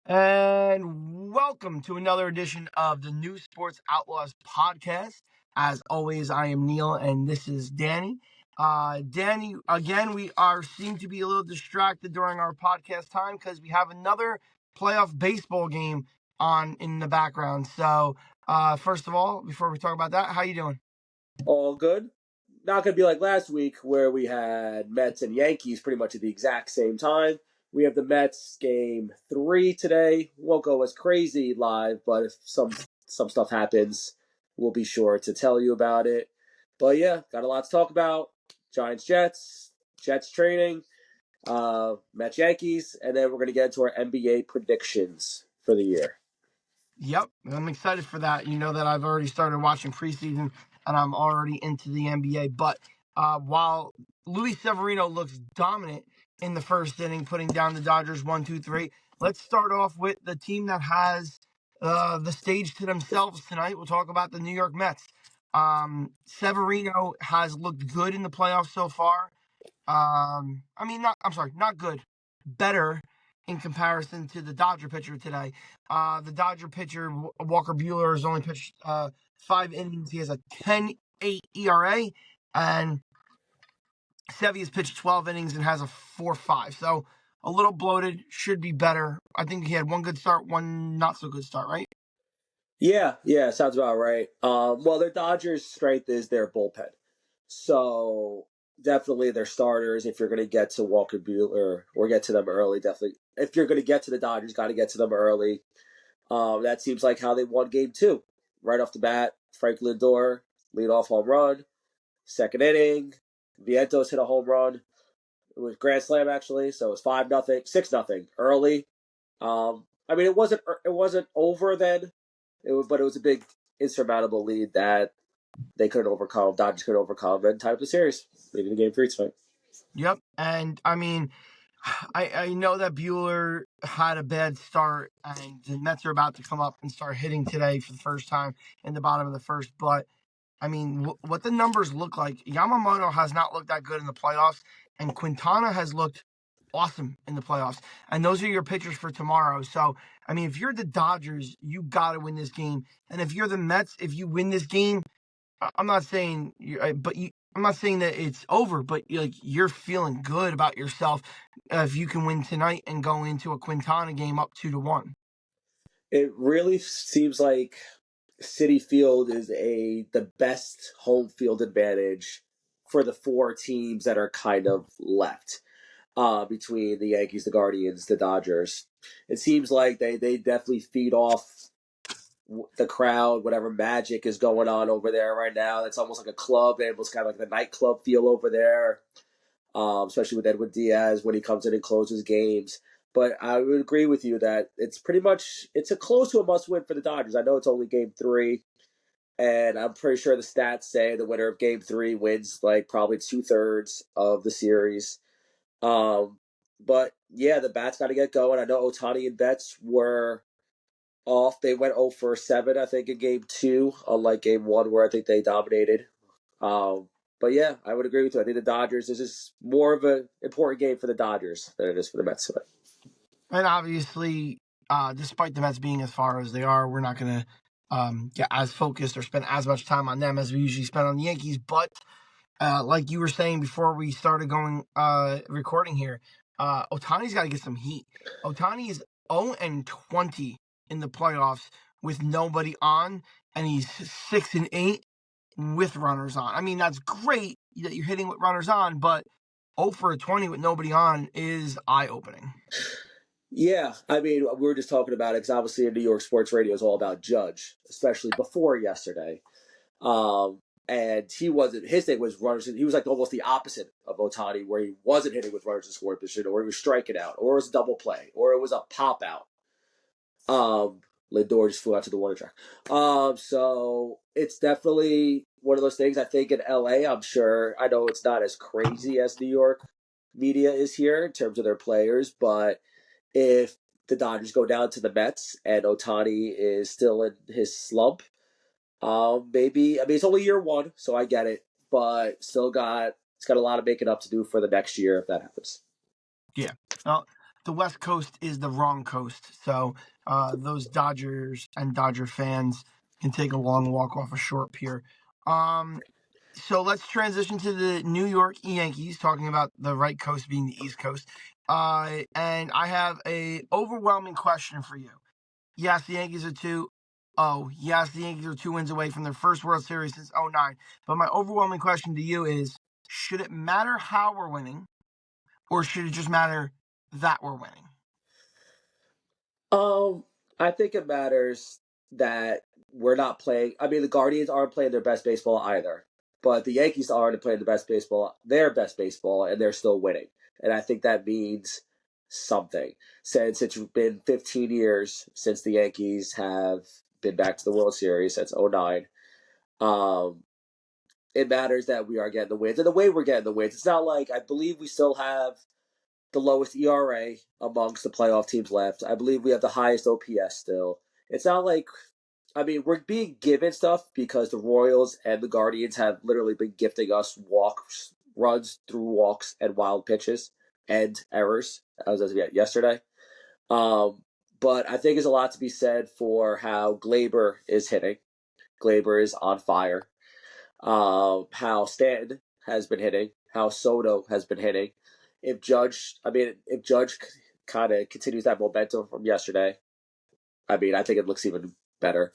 And welcome to another edition of the New Sports Outlaws podcast. As always, I am Neil and this is Danny. Danny, again, we seem to be a little distracted during our podcast time because we have another playoff baseball game on in the background. So, first of all, before we talk about that, how you doing? All good. Not going to be like last week where we had Mets and Yankees pretty much at the exact same time. We have the Mets game 3 today. Won't go as crazy live, but if some stuff happens, we'll be sure to tell you about it. But yeah, got a lot to talk about. Giants Jets, Jets trading, Mets Yankees, and then we're going to get into our NBA predictions for the year. Yep, I'm excited for that. You know that I've already started watching preseason and I'm already into the NBA. But while Luis Severino looks dominant in the first inning, putting down the Dodgers 1-2-3, let's start off with the team that has the stage to themselves tonight. We'll talk about the New York Mets. Severino has looked good in the playoffs so far. Not good, better in comparison to the Dodger pitcher today. The Dodger pitcher, Walker Buehler, has only pitched 5 innings. He has a 10.8 ERA, and Sevy has pitched 12 innings and has a 4.5. So a little bloated, should be better. I think he had one good start, one not so good start, right? Yeah, sounds about right. Well, their Dodgers' strength is their bullpen. So definitely their starters, if you're going to get to Walker Buehler or get to them early, definitely. If you're going to get to the Dodgers, got to get to them early. That seems like how they won game 2. Right off the bat, Frank Lindor, leadoff home run. Second inning, Vientos hit a home run. It was grand slam, actually, so it was 5-0, 6-0 early. It wasn't over then. But it was a big insurmountable lead that they couldn't overcome. Dodgers couldn't overcome, and tied up the series, leading to game 3 tonight. Yep, and I know that Bueller had a bad start, and the Mets are about to come up and start hitting today for the first time in the bottom of the first. But what the numbers look like, Yamamoto has not looked that good in the playoffs, and Quintana has looked awesome in the playoffs. And those are your pitchers for tomorrow. So, if you're the Dodgers, you got to win this game. And if you're the Mets, if you win this game, I'm not saying, I'm not saying that it's over, but you're feeling good about yourself if you can win tonight and go into a Quintana game up 2-1. It really seems like Citi Field is the best home field advantage for the 4 teams that are kind of left between the Yankees, the Guardians, the Dodgers. It seems like they definitely feed off the crowd, whatever magic is going on over there right now. It's almost like a club. It was kind of like the nightclub feel over there, especially with Edwin Diaz when he comes in and closes games. But I would agree with you that it's a close to a must-win for the Dodgers. I know it's only game 3, and I'm pretty sure the stats say the winner of game 3 wins like probably 2/3 of the series. But yeah, the bats got to get going. I know Ohtani and Betts were off. They went 0 for 7, I think, in game 2, unlike game 1 where I think they dominated. But yeah, I would agree with you. I think the Dodgers, this is more of an important game for the Dodgers than it is for the Mets tonight. And obviously, despite the Mets being as far as they are, we're not going to get as focused or spend as much time on them as we usually spend on the Yankees. But like you were saying before we started going recording here, Otani's got to get some heat. Otani is 0-20 in the playoffs with nobody on, and he's 6-8 with runners on. That's great that you're hitting with runners on, but 0 for 20 with nobody on is eye-opening. Yeah, we were just talking about it because obviously in New York sports radio is all about Judge, especially before yesterday. And his thing was runners. He was like almost the opposite of Ohtani, where he wasn't hitting with runners in scoring position, or he was striking out, or it was a double play, or it was a pop out. Lindor just flew out to the warning track. So it's definitely one of those things. I think in LA, I know it's not as crazy as New York media is here in terms of their players, but if the Dodgers go down to the Mets and Ohtani is still in his slump, maybe, it's only year 1, so I get it, but it's got a lot of making up to do for the next year if that happens. Yeah. Well, the West Coast is the wrong coast. So those Dodgers and Dodger fans can take a long walk off a short pier. So let's transition to the New York Yankees, talking about the right coast being the East Coast. And I have a overwhelming question for you. Yes, the Yankees are two. Oh, yes, the Yankees are 2 wins away from their first World Series since '09. But my overwhelming question to you is, should it matter how we're winning, or should it just matter that we're winning? Um, I think it matters that we're not playing. I mean, the Guardians aren't playing their best baseball either, but the Yankees aren't playing their best baseball, and they're still winning. And I think that means something. Since it's been 15 years since the Yankees have been back to the World Series since '09, um, it matters that we are getting the wins. And the way we're getting the wins, it's not like I believe we still have the lowest ERA amongst the playoff teams left. I believe we have the highest OPS still. It's not like, I mean, we're being given stuff because the Royals and the Guardians have literally been gifting us walks, runs through walks and wild pitches and errors as of yesterday. Um, but I think there's a lot to be said for how Glaber is hitting. Glaber is on fire. How Stanton has been hitting, how Soto has been hitting. If Judge kind of continues that momentum from yesterday, I mean, I think it looks even better.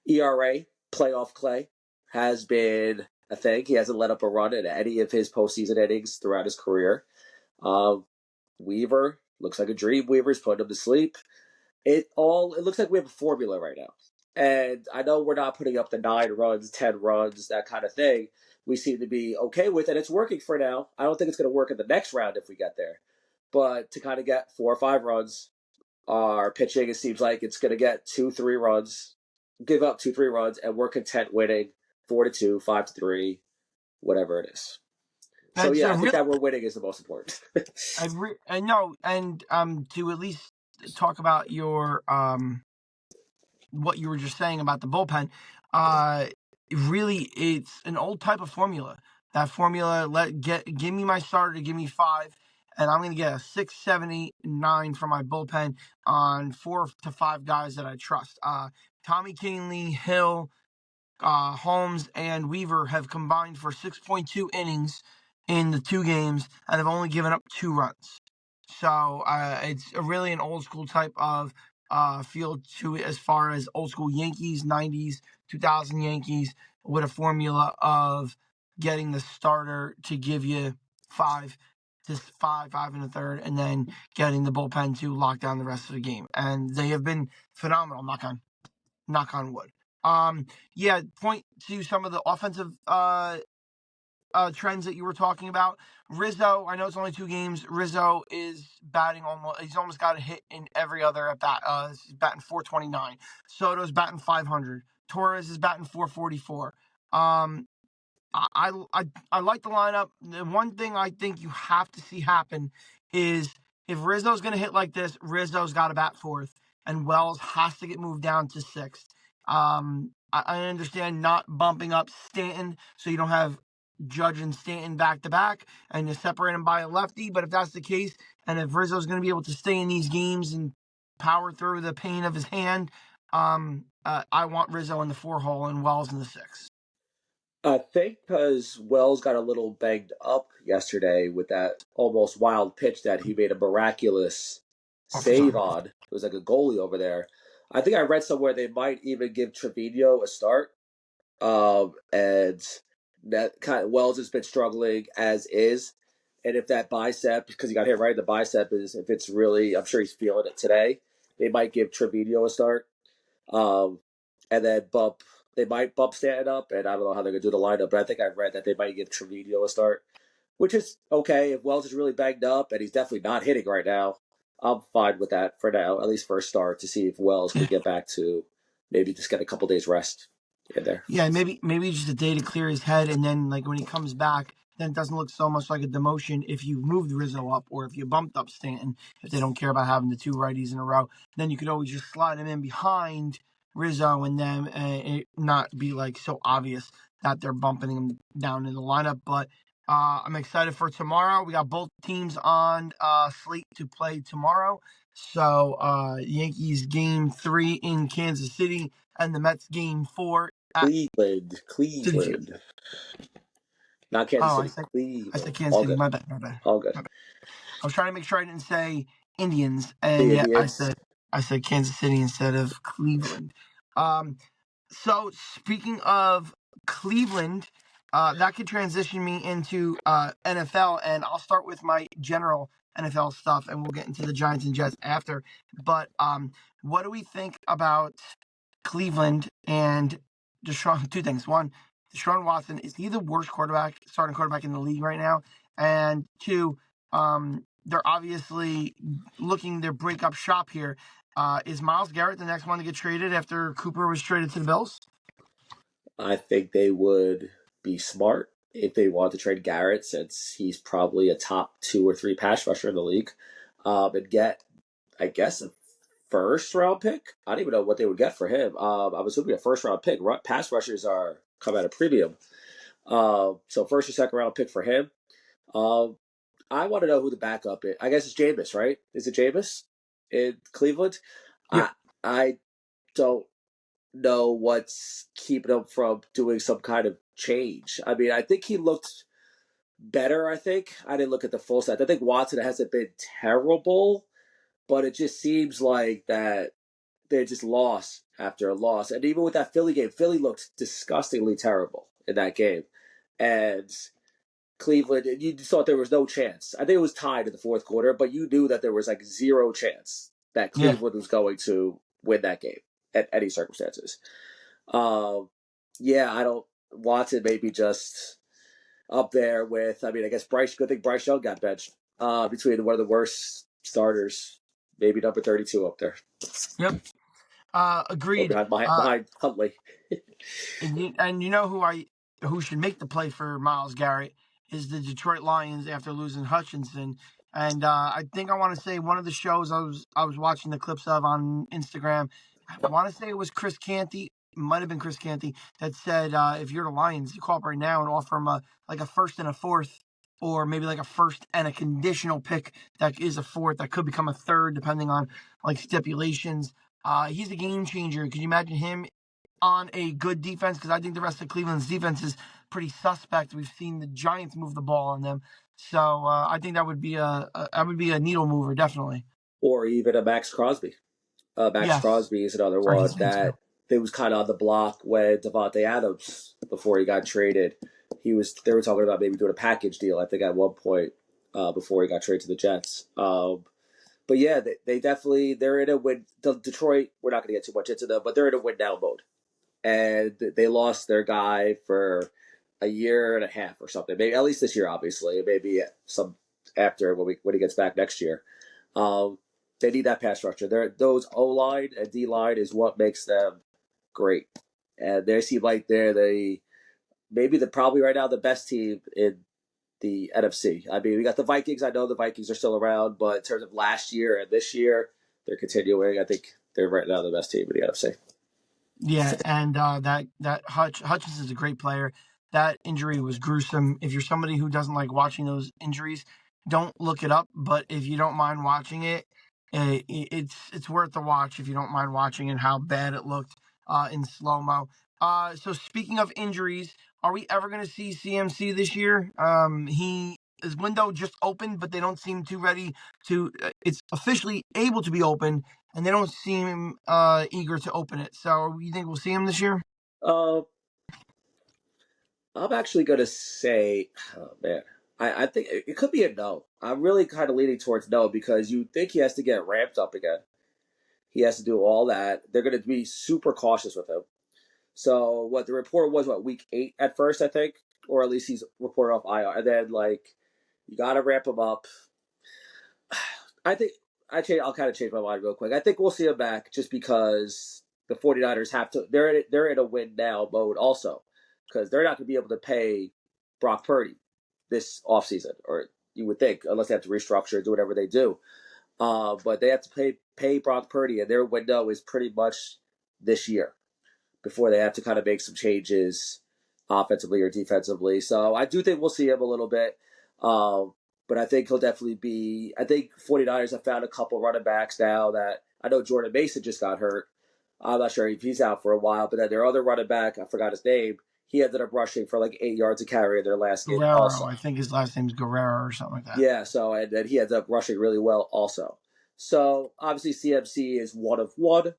ERA, playoff Clay, has been a thing. He hasn't let up a run in any of his postseason innings throughout his career. Weaver looks like a dream. Weaver's putting him to sleep. It looks like we have a formula right now. And I know we're not putting up the 9 runs, 10 runs, that kind of thing. We seem to be okay with it. It's working for now. I don't think it's going to work in the next round if we get there. But to kind of get 4 or 5 runs, our pitching, it seems like it's going to get 2, 3 runs, give up 2, 3 runs, and we're content winning 4-2, 5-3, whatever it is. So That's yeah, a I think real. that we're winning is the most important. I know, and to at least talk about your what you were just saying about the bullpen, uh, really, it's an old type of formula. That formula, give me my starter to give me 5, and I'm going to get a 6, 7, 8, 9 from my bullpen on 4 to 5 guys that I trust. Tommy Kahnle, Hill, Holmes, and Weaver have combined for 6.2 innings in the 2 games and have only given up 2 runs. So it's really an old school type of field to it, as far as old school Yankees, 90s, 2000 Yankees, with a formula of getting the starter to give you 5 to 5 and a third, and then getting the bullpen to lock down the rest of the game. And they have been phenomenal. Knock on wood. Yeah, point to some of the offensive trends that you were talking about. Rizzo, I know it's only 2 games. Rizzo is batting almost. He's almost got a hit in every other at bat. He's batting 429. Soto's batting 500. Torres is batting 444. I like the lineup. The one thing I think you have to see happen is, if Rizzo's going to hit like this, Rizzo's got to bat fourth, and Wells has to get moved down to sixth. I understand not bumping up Stanton so you don't have Judge and Stanton back to back and you separate them by a lefty. But if that's the case, and if Rizzo's going to be able to stay in these games and power through the pain of his hand, I want Rizzo in the 4 hole and Wells in the 6. I think because Wells got a little banged up yesterday with that almost wild pitch that he made a miraculous Off his save arm. on. It was like a goalie over there. I think I read somewhere they might even give Trevino a start. And that kind of, Wells has been struggling as is. And if that bicep, because he got hit right in the bicep, is if it's really, I'm sure he's feeling it today. They might give Trevino a start. Um, and then they might bump Stanton up, and I don't know how they're gonna do the lineup, but I think I read that they might give Trevino a start, which is okay if Wells is really banged up and he's definitely not hitting right now. I'm fine with that for now, at least for a start, to see if Wells could get back to maybe just get a couple days rest in there. Yeah, maybe just a day to clear his head, and then like when he comes back, then it doesn't look so much like a demotion if you moved Rizzo up or if you bumped up Stanton. If they don't care about having the 2 righties in a row, then you could always just slide him in behind Rizzo and them, and it not be like so obvious that they're bumping him down in the lineup. But I'm excited for tomorrow. We got both teams on slate to play tomorrow. So Yankees game 3 in Kansas City and the Mets game 4 at Citi Field. Cleveland. Not Kansas Oh, City. I said Cleveland. Kansas All City. good. My bad. My bad. All good. My bad. I was trying to make sure I didn't say Indians, and The yet Indians. I said Kansas City instead of Cleveland. Um, so speaking of Cleveland, that could transition me into NFL, and I'll start with my general NFL stuff, and we'll get into the Giants and Jets after. But what do we think about Cleveland and Deshaun? Two things. One, Deshaun Watson, is he the worst starting quarterback in the league right now? And two, they're obviously looking to break up shop here. Is Myles Garrett the next one to get traded after Cooper was traded to the Bills? I think they would be smart if they want to trade Garrett, since he's probably a top 2 or 3 pass rusher in the league, and get, I guess, a first round pick. I don't even know what they would get for him. I'm assuming a first round pick. Pass rushers are come at a premium. So first or second round pick for him. Um, I want to know who the backup is. I guess it's Jameis, right? Is it Jameis in Cleveland? Yep. I don't know what's keeping him from doing some kind of change. I mean, I think he looked better. I didn't look at the full set. I think Watson hasn't been terrible, but it just seems like that they just lost after a loss. And even with that Philly game, Philly looked disgustingly terrible in that game. And Cleveland, you thought there was no chance. I think it was tied in the fourth quarter, but you knew that there was like zero chance that Yeah. Cleveland was going to win that game at any circumstances. Yeah, I don't. Watson maybe just up there with. I mean, I guess Bryce. Good thing Bryce Young got benched. Between one of the worst starters, maybe number 32 up there, Yep. or Agreed. behind Huntley. And you know who should make the play for Myles Garrett is the Detroit Lions after losing Hutchinson. And I think I want to say one of the shows I was watching the clips of on Instagram. I want to say it was Chris Canty. It might have been Chris Canty that said if you're the Lions, you call up right now and offer him like a first and a fourth, or maybe like a first and a conditional pick that is a fourth that could become a third depending on like stipulations. He's a game changer. Can you imagine him on a good defense? Because I think the rest of Cleveland's defense is pretty suspect. We've seen the Giants move the ball on them, so I think that would be a needle mover, definitely. Or even a Max Crosby. Max Yes, Crosby is another for one his name too. that they was kind of on the block when Devontae Adams, before he got traded, they were talking about maybe doing a package deal. I think at one point before he got traded to the Jets. But yeah, they definitely they're in a win. Detroit, we're not going to get too much into them, but they're in a win now mode, and they lost their guy for a year and a half or something. Maybe at least this year, obviously. Maybe some after when he gets back next year. Um, they need that pass rusher. Those O line and D line is what makes them great, and they seem like they're maybe the probably right now the best team in the NFC. I mean, we got the Vikings. I know the Vikings are still around, but in terms of last year and this year, they're continuing. I think they're right now the best team in the NFC. Yeah, and that Hutchins is a great player. That injury was gruesome. If you're somebody who doesn't like watching those injuries, don't look it up. But if you don't mind watching it, it's worth the watch if you don't mind watching and how bad it looked in slow mo. So speaking of injuries, are we ever going to see CMC this year? His window just opened, but they don't seem too ready to. It's officially able to be open, and they don't seem eager to open it. So you think we'll see him this year? Uh, I'm actually going to say, oh man, I think it could be a no. I'm really kind of leaning towards no because you think he has to get ramped up again. He has to do all that. They're going to be super cautious with him. So what the report was, week 8 at first, I think, or at least he's reported off IR, and then like you got to ramp him up. I think I'll kind of change my mind real quick. I think we'll see him back just because the 49ers have to. They're in a win now mode also because they're not going to be able to pay Brock Purdy this offseason, or you would think, unless they have to restructure and do whatever they do. But they have to pay Brock Purdy, and their window is pretty much this year before they have to kind of make some changes offensively or defensively. So I do think we'll see him a little bit. But I think he'll definitely be. I think 49ers have found a couple running backs now that I know Jordan Mason just got hurt. I'm not sure if he's out for a while, but then their other running back, I forgot his name, he ended up rushing for like 8 yards a carry in their last game Guerrero, also. I think his last name's Guerrero or something like that. Yeah, so and then he ended up rushing really well also. So obviously CMC is one of one,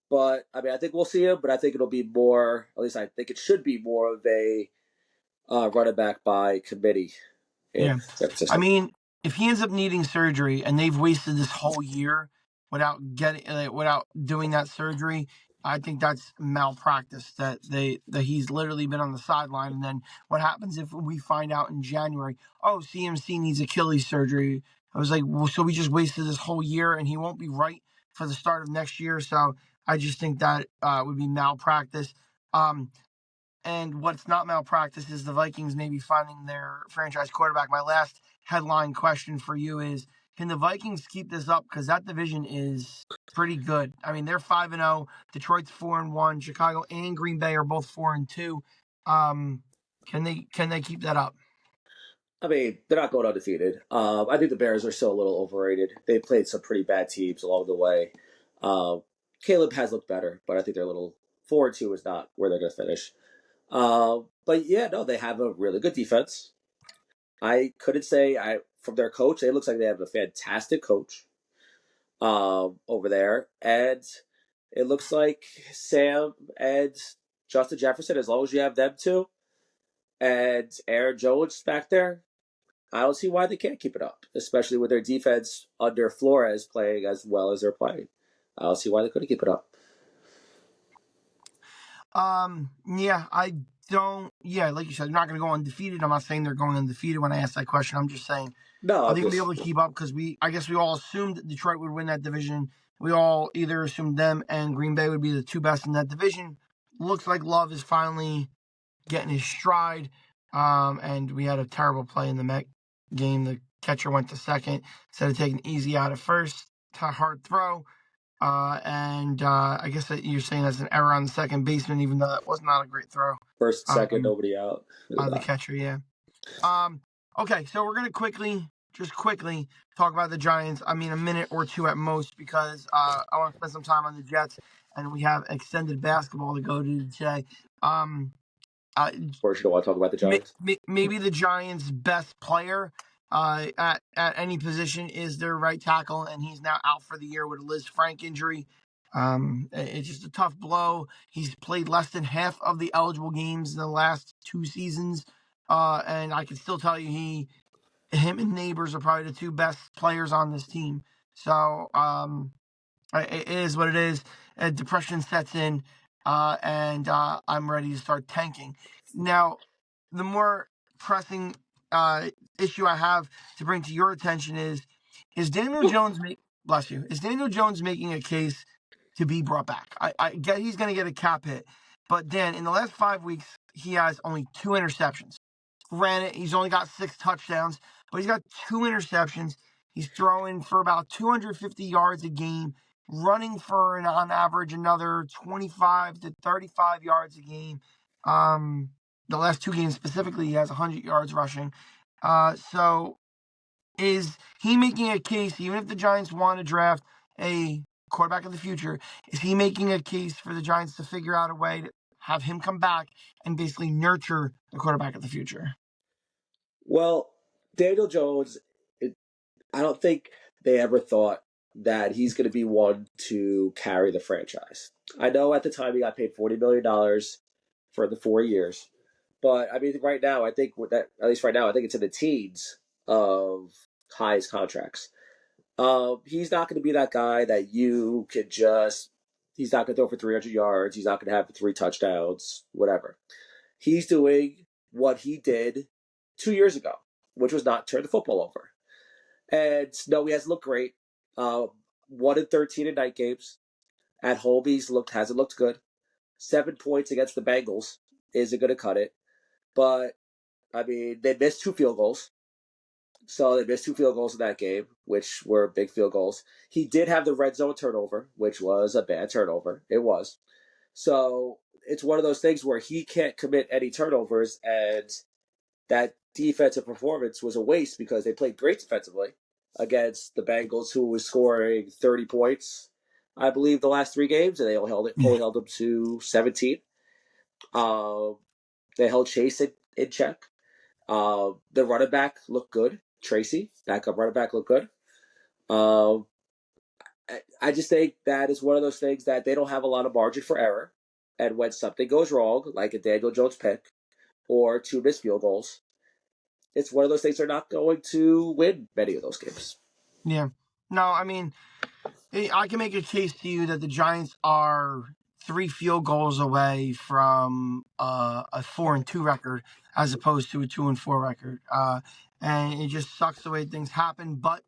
but I mean I think we'll see him, but I think it'll be more. At least I think it should be more of a running back by committee in Yeah. San I Francisco. mean, if he ends up needing surgery and they've wasted this whole year without doing that surgery, I think that's malpractice. That he's literally been on the sideline, and then what happens if we find out in January? Oh, CMC needs Achilles surgery. I was like, well, so we just wasted this whole year, and he won't be right for the start of next year. So I just think that would be malpractice. And what's not malpractice is the Vikings maybe finding their franchise quarterback. My last headline question for you is: can the Vikings keep this up? Because that division is pretty good. I mean, they're 5-0. Detroit's 4-1. Chicago and Green Bay are both 4-2. Um, can they keep that up? I mean, they're not going undefeated. I think the Bears are still a little overrated. They played some pretty bad teams along the way. Um, Caleb has looked better, but I think they're a little 4-2 is not where they're going to finish. But yeah, no, they have a really good defense. I couldn't say I from their coach. It looks like they have a fantastic coach over there, and it looks like Sam and Justin Jefferson. As long as you have them two and Aaron Jones back there, I don't see why they can't keep it up, especially with their defense under Flores playing as well as they're playing. I don't see why they couldn't keep it up. Yeah, I don't. Yeah, like you said, they're not going to go undefeated. I'm not saying they're going undefeated when I ask that question. I'm just saying, No, are I'm they going to be just able to keep up? Because I guess we all assumed that Detroit would win that division. We all either assumed them and Green Bay would be the two best in that division. Looks like Love is finally getting his stride. And we had a terrible play in the Met game. The catcher went to second instead of taking easy out of first. Hard throw. And I guess that you're saying that's an error on the second baseman, even though that was not a great throw. first, second, Um, nobody out. the catcher, yeah. Okay, so we're gonna just quickly talk about the Giants. I mean, a minute or two at most, because I want to spend some time on the Jets, and we have extended basketball to go to today. Um, uh, First, you don't want to talk about the Giants. maybe the Giants' best player at any position is their right tackle, and he's now out for the year with a Liz Frank injury. It's just a tough blow. He's played less than half of the eligible games in the last 2 seasons, and I can still tell you him and Neighbors are probably the two best players on this team. So it is what it is. Depression sets in, and I'm ready to start tanking. Now, the more pressing issue I have to bring to your attention is Daniel Jones bless you, is Daniel Jones making a case to be brought back? I get he's going to get a cap hit, but Dan, in the last 5 weeks, he has only 2 interceptions. Granted, he's only got 6 touchdowns, but he's got 2 interceptions. He's throwing for about 250 yards a game, running for on average another 25 to 35 yards a game. The last 2 games specifically, he has 100 yards rushing. So is he making a case, even if the Giants want to draft a quarterback of the future, is he making a case for the Giants to figure out a way to have him come back and basically nurture the quarterback of the future? Well, Daniel Jones, I don't think they ever thought that he's going to be one to carry the franchise. I know at the time he got paid $40 million for the 4 years, but I mean, right now, I think with that, at least right now, I think it's in the teens of highest contracts. He's not going to be that guy that you could just. He's not going to throw for 300 yards. He's not going to have 3 touchdowns, whatever. He's doing what he did 2 years ago, which was not turn the football over. And no, he hasn't looked great. 1-13 in night games. At home, hasn't looked good. 7 points against the Bengals isn't going to cut it. But I mean, they missed 2 field goals. So they missed 2 field goals in that game, which were big field goals. He did have the red zone turnover, which was a bad turnover. It was. So it's one of those things where he can't commit any turnovers, and that defensive performance was a waste because they played great defensively against the Bengals, who was scoring 30 points, I believe, the last 3 games, and they only held them to 17. Um, they held Chase in check. The running back looked good. Tracy, backup running back, looked good. Um, I just think that is one of those things that they don't have a lot of margin for error. And when something goes wrong, like a Daniel Jones pick or 2 missed field goals, it's one of those things they're not going to win many of those games. Yeah. No, I mean, I can make a case to you that the Giants are 3 field goals away from a 4-2 record as opposed to a 2-4 record. And it just sucks the way things happen. But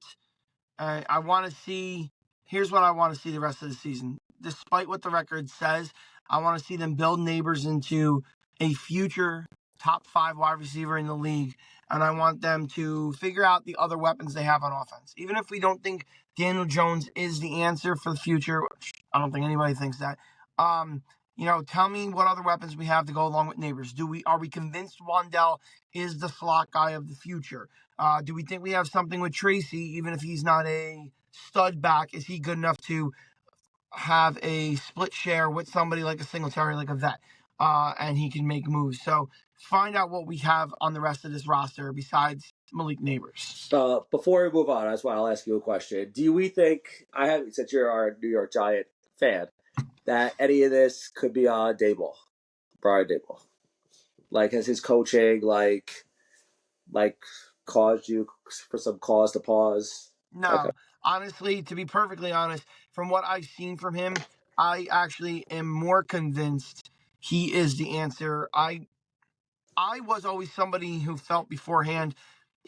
I want to see. Here's what I want to see the rest of the season. Despite what the record says, I want to see them build Neighbors into a future top 5 wide receiver in the league, and I want them to figure out the other weapons they have on offense. Even if we don't think Daniel Jones is the answer for the future, which I don't think anybody thinks that. Tell me what other weapons we have to go along with Neighbors. Are we convinced Wandell is the slot guy of the future? Do we think we have something with Tracy, even if he's not a stud back? Is he good enough to have a split share with somebody like a Singletary, like a vet, and he can make moves? So find out what we have on the rest of this roster besides Malik Neighbors. Before we move on, that's why I'll ask you a question. Do we think, since you're our New York Giant fan, that any of this could be on Daboll, Brian Daboll? Like, has his coaching, like caused you for some cause to pause? Okay. No, honestly, to be perfectly honest, from what I've seen from him, I actually am more convinced he is the answer. I was always somebody who felt beforehand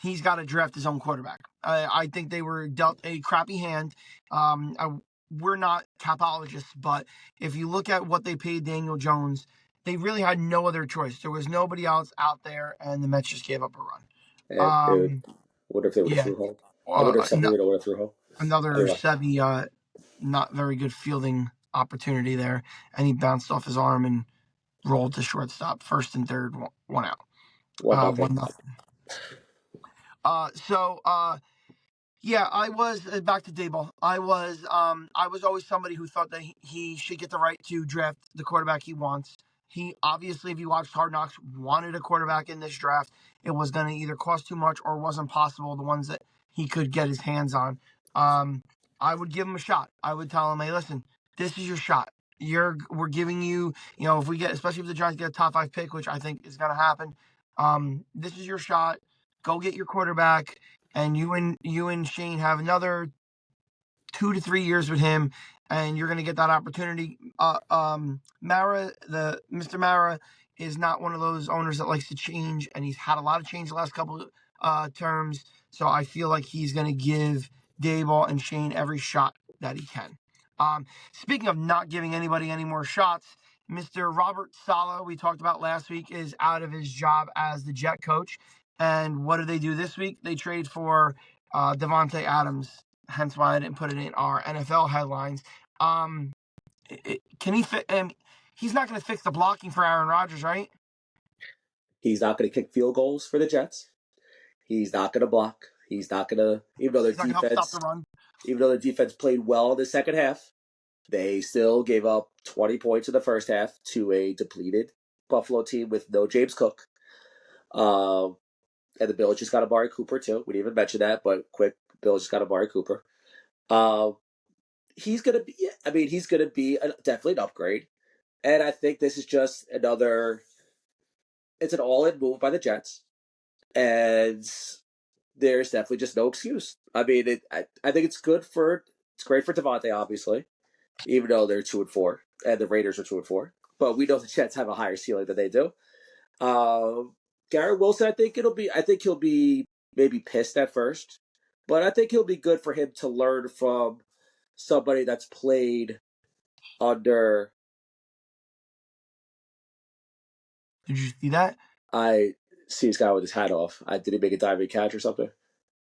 he's got to draft his own quarterback. I think they were dealt a crappy hand. We're not capologists, but if you look at what they paid Daniel Jones, they really had no other choice. There was nobody else out there, and the Mets just gave up a run. And wonder if they would have Yeah, threw home. I wonder if Severino would have threw home. another Anyway, Sevy, not very good fielding opportunity there, and he bounced off his arm and rolled to shortstop, first and third, one out. 1-0. 1-0. Yeah, I was back to Daboll. I was always somebody who thought that he should get the right to draft the quarterback he wants. He obviously, if you watched Hard Knocks, wanted a quarterback in this draft. It was going to either cost too much or wasn't possible. The ones that he could get his hands on. I would give him a shot. I would tell him, hey, listen, this is your shot. We're giving you, if we get, especially if the Giants get a top 5 pick, which I think is going to happen. This is your shot. Go get your quarterback, and you and Shane have another 2 to 3 years with him, and you're going to get that opportunity. Mr. Mara is not one of those owners that likes to change, and he's had a lot of change the last couple terms. So I feel like he's going to give Daboll and Shane every shot that he can. Speaking of not giving anybody any more shots, Mr. Robert Saleh, we talked about last week, is out of his job as the Jet coach. And what do they do this week? They trade for Devontae Adams. Hence why I didn't put it in our NFL headlines. Can he fit? He's not going to fix the blocking for Aaron Rodgers, right? He's not going to kick field goals for the Jets. He's not going to block. He's not going to, even though He's not going to help stop the run. Even though the defense played well in the second half, they still gave up 20 points in the first half to a depleted Buffalo team with no James Cook. And the Bills just got Amari Cooper, too. We didn't even mention that, but quick, Bills just got Amari Cooper. He's going to be definitely an upgrade. And I think this is just it's an all-in move by the Jets. And there's definitely just no excuse. I mean, I think it's great for Devontae, obviously, even though they're 2-4 and the Raiders are 2-4. But we know the Jets have a higher ceiling than they do. Garrett Wilson, I think he'll be maybe pissed at first, but I think he'll be good for him to learn from somebody that's played under. Did you see that? I see this guy with his hat off. Did he make a diving catch or something?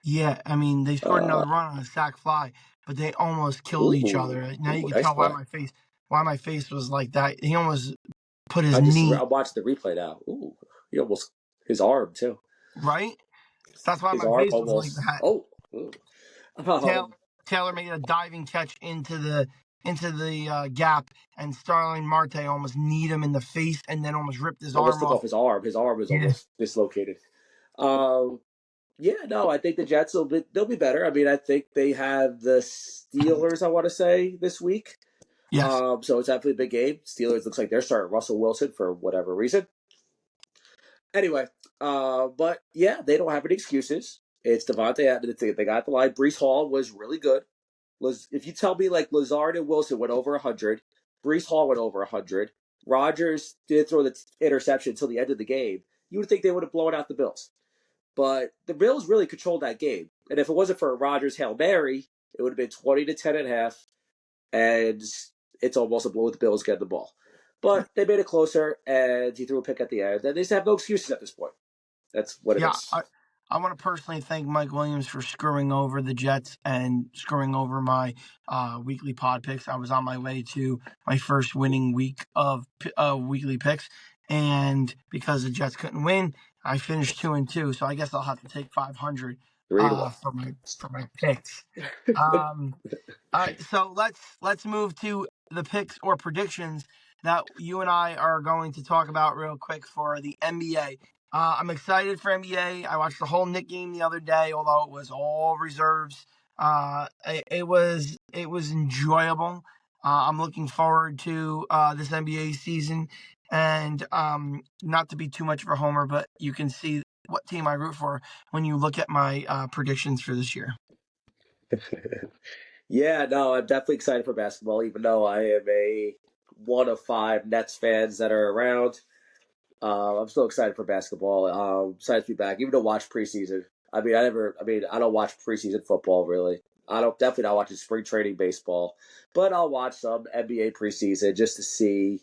Yeah, I mean, they scored another run on a sack fly, but they almost killed each other. Now you can Nice tell why play. my face. why my face was like that. He almost put his knee I'm watching the replay now. Ooh, he almost his arm too. right. That's why His my arm face was like almost. that. Oh, ooh. Taylor, Um, Taylor made a diving catch into the gap, and Starling Marte almost kneed him in the face, and then almost ripped his almost arm took off. off his arm. His arm is Yeah. almost dislocated. Um, yeah, no, I think the Jets they'll be better. I mean, I think they have the Steelers. I want to say this week. Yes. So it's definitely a big game. Steelers looks like they're starting Russell Wilson for whatever reason. Anyway, but yeah, they don't have any excuses. It's Devontae Adams. They got the line. Brees Hall was really good. If you tell me like Lazard and Wilson went over 100, Brees Hall went over 100, Rodgers did throw the interception until the end of the game, you would think they would have blown out the Bills. But the Bills really controlled that game. And if it wasn't for Rodgers Hail Mary, it would have been 20 to 10 and a half, and it's almost a blow with the Bills getting the ball. But they made it closer, and he threw a pick at the end. And they just have no excuses at this point. That's what it Yeah, is. I want to personally thank Mike Williams for screwing over the Jets and screwing over my weekly pod picks. I was on my way to my first winning week of weekly picks, and because the Jets couldn't win, I finished 2-2. So I guess I'll have to take 500 3-1. for my picks. Um, all right, so let's move to the picks or predictions that you and I are going to talk about real quick for the NBA. I'm excited for NBA. I watched the whole Knicks game the other day, although it was all reserves. It was enjoyable. I'm looking forward to this NBA season, and not to be too much of a homer, but you can see what team I root for when you look at my predictions for this year. Yeah, no, I'm definitely excited for basketball, even though I am a one of five Nets fans that are around. I'm still excited for basketball. Excited to be back, even to watch preseason. I don't watch preseason football really. I don't definitely not watching spring training baseball, but I'll watch some NBA preseason just to see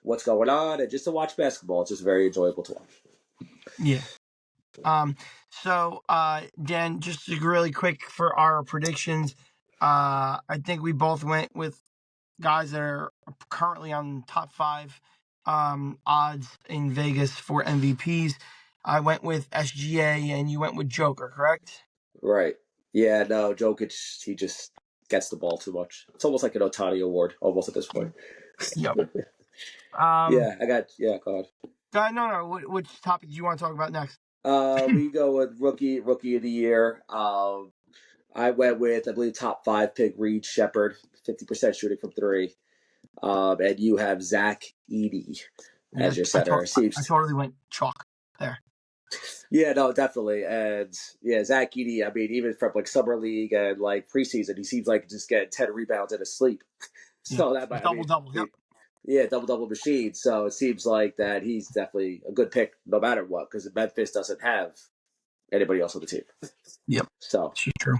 what's going on and just to watch basketball. It's just very enjoyable to watch. Yeah. Dan, just really quick for our predictions. I think we both went with guys that are currently on top five odds in Vegas for MVPs. I went with SGA and you went with Joker, correct? Right. Yeah, no, Jokic, he just gets the ball too much. It's almost like an Otani award, almost at this point. Yep. Um, Yeah, go ahead. no. Which topic do you want to talk about next? We go with rookie of the year. I went with, I believe, top five pick Reed Shepard, 50% shooting from three. And you have Zach Edey Yeah, as your I, center. I totally went chalk there. Yeah, no, definitely. And yeah, Zach Edey, I mean, even from like summer league and like preseason, he seems like just getting 10 rebounds in his sleep. Yeah, So that might, double double. Yep. yeah, double machine. So it seems like that he's definitely a good pick no matter what, because Memphis doesn't have anybody else on the team. Yep. So She's true.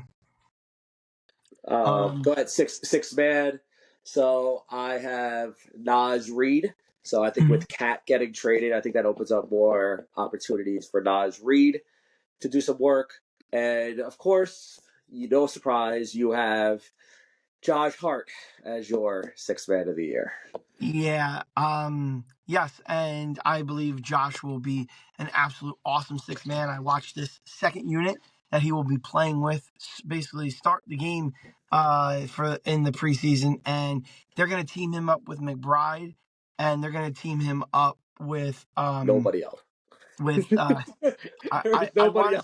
go ahead, six man. So I have Nas Reed. So I think Mhm. with Cat getting traded, I think that opens up more opportunities for Nas Reed to do some work. And of course, no surprise, you have Josh Hart as your sixth man of the year. Yeah. Yes, and I believe Josh will be an absolute awesome sixth man. I watched this second unit that he will be playing with basically start the game for in the preseason, and they're going to team him up with McBride, and they're going to team him up Nobody else. with There is I nobody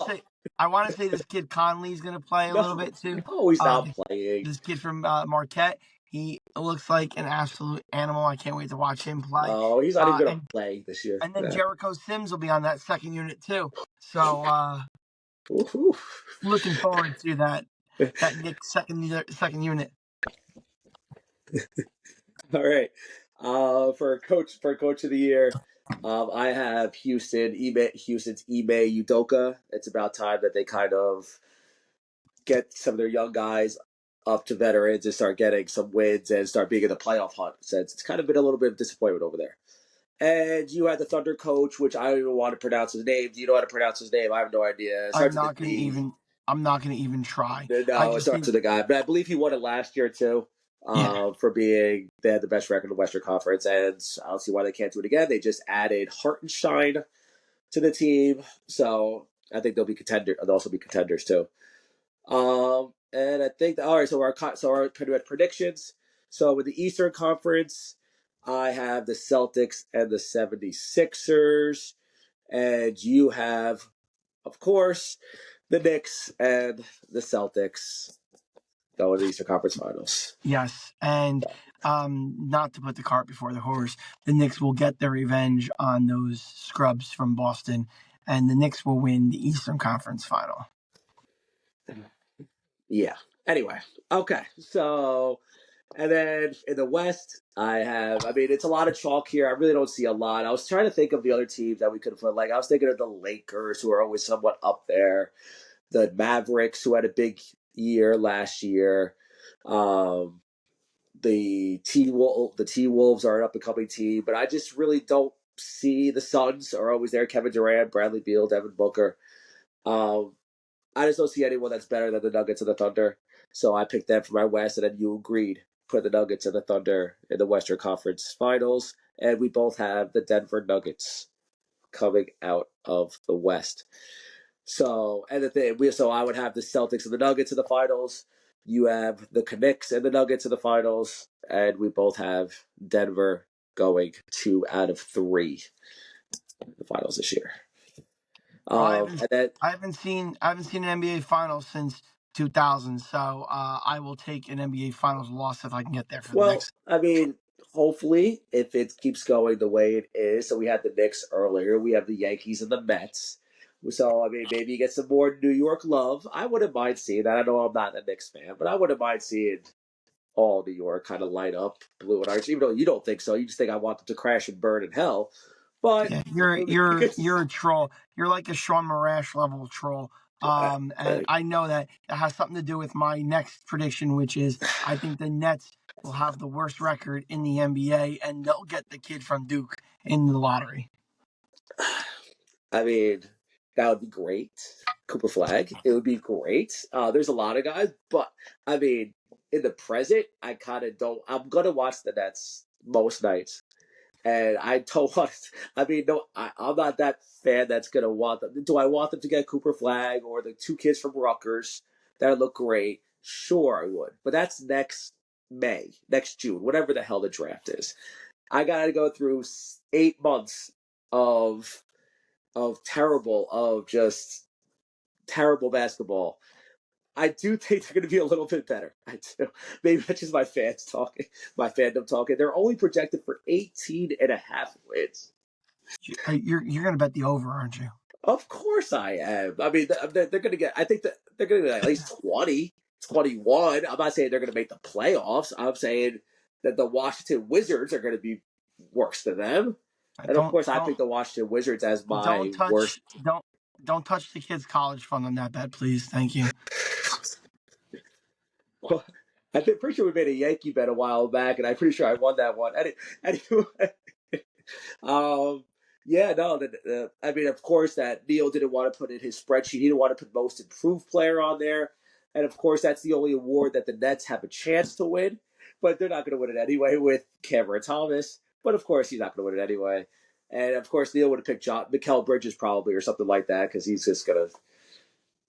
want to else. say this kid Conley's going to play a little No, bit too. no, he's not This, playing. this kid from Marquette, he looks like an absolute animal. I can't wait to watch him play. Oh, he's not even going to And play this year. and then Yeah. Jericho Sims will be on that second unit too. So Woo-hoo. looking forward to that Knicks second unit. All right. For coach of the year, I have Houston's Ime Udoka. It's about time that they kind of get some of their young guys up to veterans and start getting some wins and start being in the playoff hunt. Since it's kind of been a little bit of disappointment over there. And you had the Thunder coach, which I don't even want to pronounce his name. Do you know how to pronounce his name? I have no idea. It I'm starts with a not gonna D. even. I'm not gonna even try. I No, it just starts think with a guy. But I believe he won it last year, too. Yeah. for being they had the best record in the Western Conference, and I don't see why they can't do it again. They just added Hartenstein to the team, so I think they'll be contender. They'll also be contenders too. And I think all right. So our pretty much predictions. So with the Eastern Conference, I have the Celtics and the 76ers, and you have, of course, the Knicks and the Celtics going to the Eastern Conference Finals. Yes, and not to put the cart before the horse, the Knicks will get their revenge on those scrubs from Boston, and the Knicks will win the Eastern Conference Final. Yeah. Anyway, okay. So, and then in the West, I mean, it's a lot of chalk here. I really don't see a lot. I was trying to think of the other teams that we could have put. Like, I was thinking of the Lakers, who are always somewhat up there, the Mavericks, who had a big year last year. The T Wolves are an up and coming team, but I just really don't see the Suns are always there. Kevin Durant, Bradley Beal, Devin Booker. Um, I just don't see anyone that's better than the Nuggets and the Thunder. So I picked them for my West, and then you agreed. Put the Nuggets and the Thunder in the Western Conference Finals, and we both have the Denver Nuggets coming out of the West. So and the thing, so I would have the Celtics and the Nuggets in the finals. You have the Knicks and the Nuggets in the finals, and we both have Denver going 2 out of 3 in the finals this year. And then I haven't seen an NBA Finals since 2000, so I will take an NBA Finals loss if I can get there for the Well, Knicks. I mean, hopefully, if it keeps going the way it is, so we had the Knicks earlier, we have the Yankees and the Mets. So, I mean, maybe you get some more New York love. I wouldn't mind seeing that. I know I'm not a Knicks fan, but I wouldn't mind seeing all New York kind of light up blue and orange, even though you don't think so. You just think I want them to crash and burn in hell. But Yeah, it would be good. you're a troll. You're like a Sean Marash level troll. And I know that it has something to do with my next prediction, which is I think the Nets will have the worst record in the NBA, and they'll get the kid from Duke in the lottery. I mean, that would be great. Cooper Flag, it would be great. There's a lot of guys, but I mean, in the present, I kind of don't. I'm gonna watch the Nets most nights, and I don't want. I mean, no, I'm not that fan that's gonna want them. Do I want them to get Cooper Flag or the 2 kids from Rutgers that look great? Sure, I would, but that's next May, next June, whatever the hell the draft is. I gotta go through 8 months of just terrible basketball. I do think they're going to be a little bit better. I do. Maybe that's just my fans talking, my fandom talking. They're only projected for 18.5 wins. You're gonna bet the over, aren't you? Of course I am. I mean, they're going to get, I think that they're going to get at least 20, 21. I'm not saying they're going to make the playoffs. I'm saying that the Washington Wizards are going to be worse than them. And of Don't course, I don't pick the Washington Wizards as don't my worst. touch don't touch the kids' college fund on that bet, please. Thank you. Well, I think pretty sure we made a Yankee bet a while back, and I'm pretty sure I won that one. Anyway, um, yeah, no, I mean, of course, that Neil didn't want to put in his spreadsheet. He didn't want to put most improved player on there, and of course, that's the only award that the Nets have a chance to win. But they're not going to win it anyway with Cameron Thomas. But of course, he's not going to win it anyway. And of course, Neil would have picked Mikal Bridges probably or something like that because he's just going to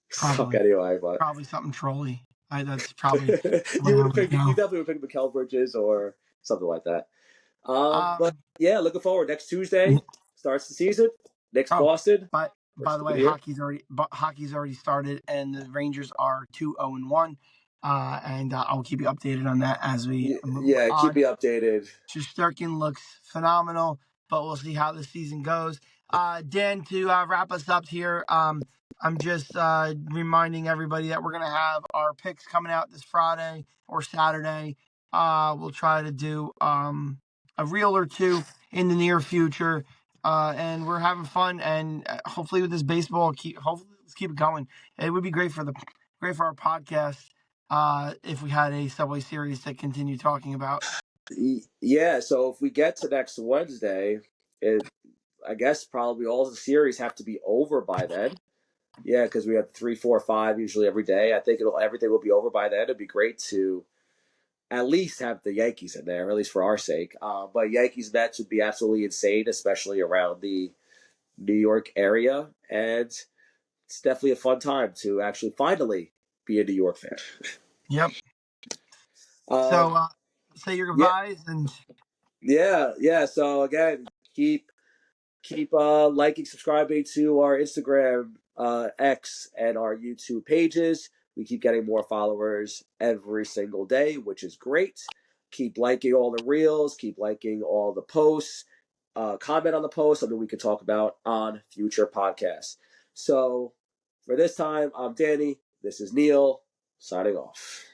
suck Probably anyway. But probably something trolly. That's probably the way you I would have would picked. You go. definitely would have picked Mikal Bridges or something like that. But Um. yeah, looking forward. Next Tuesday starts the season. Knicks Oh, Boston. by First the of the way, year. hockey's already started, and the Rangers are 2-0-1. And I'll keep you updated on that as we move Yeah, keep on. me updated. Shesterkin looks phenomenal, but we'll see how the season goes. Dan, to wrap us up here, I'm just reminding everybody that we're going to have our picks coming out this Friday or Saturday. We'll try to do a reel or two in the near future. And we're having fun, and hopefully with this baseball, hopefully let's keep it going. It would be great for our podcast if we had a Subway Series to continue talking about. Yeah, so if we get to next Wednesday, I guess probably all the series have to be over by then. Yeah, because we have 3, 4, 5 usually every day. I think everything will be over by then. It'd be great to at least have the Yankees in there, at least for our sake. But Yankees Mets would be absolutely insane, especially around the New York area, and it's definitely a fun time to actually finally be a New York fan. Yep. So Um, say your yeah, goodbyes and yeah. So again, keep liking, subscribing to our Instagram, X, and our YouTube pages. We keep getting more followers every single day, which is great. Keep liking all the reels. Keep liking all the posts. Comment on the post, something we can talk about on future podcasts. So for this time, I'm Danny. This is Neil, signing off.